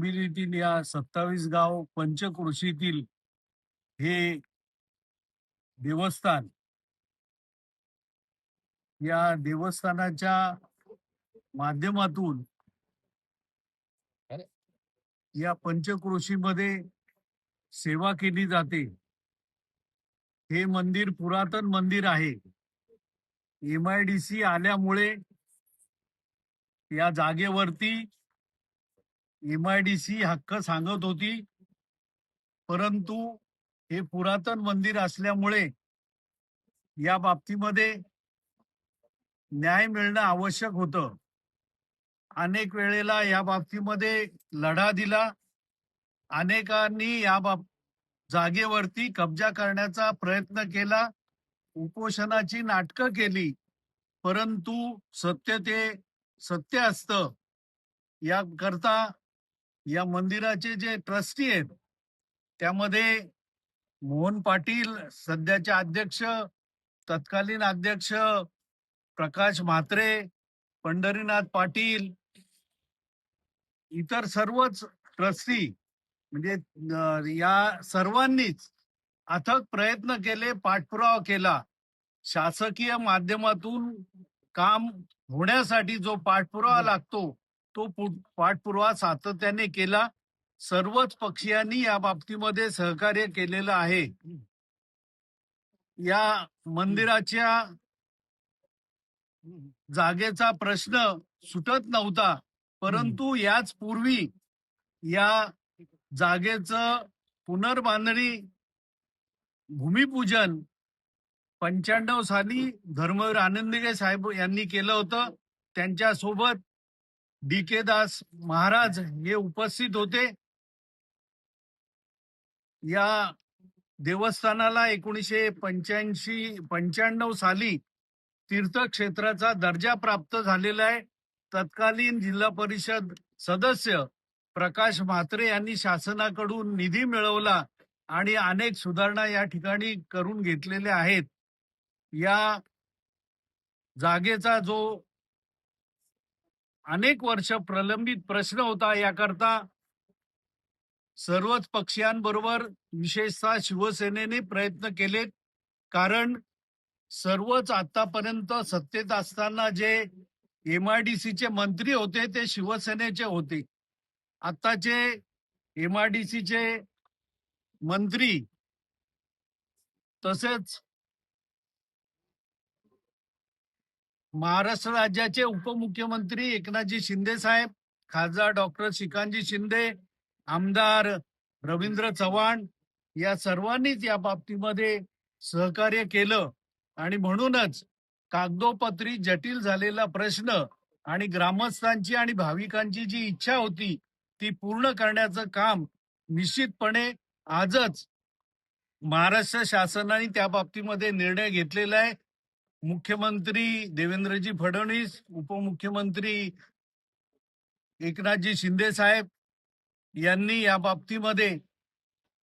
डोंबिवलीतील या 27 गाव पंचक्रोशीतील हे देवस्थान, या देवस्थानाच्या माध्यमातून या पंचक्रोशीमध्ये सेवा केली जाते। हे मंदिर पुरातन मंदिर आहे। MIDC आल्यामुळे या जागेवरती MIDC हक्क सांगत होती, परंतु हे पुरातन मंदिर असल्यामुळे या बाबतीमध्ये न्याय मिळणं आवश्यक होतं। अनेक वेळेला या बाबतीमध्ये लढा दिला, अनेकांनी या जागेवरती कब्जा करण्याचा प्रयत्न केला, उपोषणाची नाटकं केली, परंतु सत्य ते सत्य असतं। याकरता या मंदिराचे जे ट्रस्टी आहेत त्यामध्ये मोहन पाटील सध्याचे अध्यक्ष, तत्कालीन अध्यक्ष प्रकाश म्हात्रे, पंढरीनाथ पाटील, इतर सर्वच ट्रस्टी म्हणजे या सर्वांनीच अथक प्रयत्न केले, पाठपुरावा केला। शासकीय माध्यमातून काम होण्यासाठी जो पाठपुरावा लागतो तो पाठपुरावा सातत्याने केला। सर्वच पक्षीयांनी या बाबतीमध्ये सहकार्य केलेलं आहे। या मंदिराच्या जागेचा प्रश्न सुटत नव्हता, परंतु याच पूर्वी या जागेचं पुनर्बांधणी भूमिपूजन 95 साली धर्मवीर आनंदगे साहेब यांनी केलं होतं। त्यांच्यासोबत DK दास महाराज हे उपस्थित होते। या देवस्थानाला 1995 साली तीर्थक्षेत्राचा दर्जा प्राप्त झालेला आहे। तत्कालीन जिल्हा परिषद सदस्य प्रकाश म्हात्रे यांनी शासनाकडून निधी मिळवला आणि अनेक सुधारणा या ठिकाणी करून घेतलेल्या आहेत। या जागेचा जो अनेक वर्ष प्रलंबित प्रश्न होता, याकरता सर्वच पक्षांबरोबर विशेषतः शिवसेनेने प्रयत्न केले, कारण सर्वच आतापर्यंत सत्तेत असताना जे MIDC चे मंत्री होते ते शिवसेनेचे होते। आताचे MIDC चे मंत्री तसेच महाराष्ट्र राज्याचे उपमुख्यमंत्री एकनाथजी शिंदे साहेब, खासदार डॉक्टर श्रीकांतजी शिंदे, आमदार रवींद्र चव्हाण या सर्वांनीच या बाबतीमध्ये सहकार्य केलं आणि म्हणूनच कागदोपत्री जटिल झालेला प्रश्न आणि ग्रामस्थांची आणि भाविकांची जी इच्छा होती ती पूर्ण करण्याचं काम निश्चितपणे आजच महाराष्ट्र शासनाने त्या बाबतीमध्ये निर्णय घेतलेला आहे। मुख्यमंत्री देवेंद्रजी फडणवीस, उपमुख्यमंत्री एकनाथजी शिंदे साहेब यांनी या बाबतीमध्ये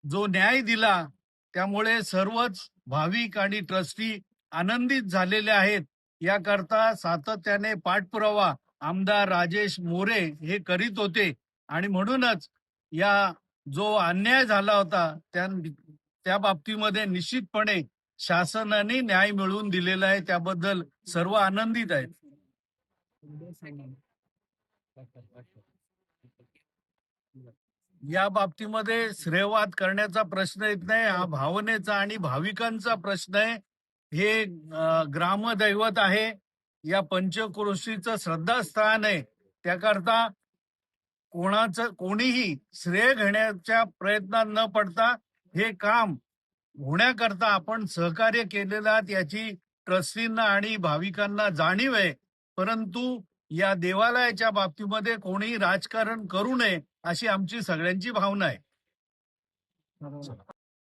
जो न्याय दिला, त्यामुळे सर्वच भाविक आणि ट्रस्टी आनंदित झालेले आहेत। याकरता सातत्याने पाठपुरावा आमदार राजेश मोरे हे करीत होते आणि म्हणूनच या जो अन्याय झाला होता त्या बाबतीमध्ये निश्चितपणे शासनाने न्याय मिळवून दिलेला आहे। त्याबद्दल सर्व आनंदित आहेत। या बाबतीमध्ये श्रेयवाद करण्याचा प्रश्न येत नाही, हा भावनेचा आणि भाविकांचा प्रश्न आहे। हे ग्रामदैवत आहे, या पंचक्रोशीचं श्रद्धास्थान आहे। त्याकरता कोणीही श्रेय घेण्याच्या प्रयत्नात न पडता हे काम होण्याकरता आपण सहकार्य केलेलं आहे, याची ट्रस्टींना आणि भाविकांना जाणीव आहे। परंतु या देवालयाच्या बाबतीमध्ये कोणीही राजकारण करू नये अशी आमची सगळ्यांची भावना आहे।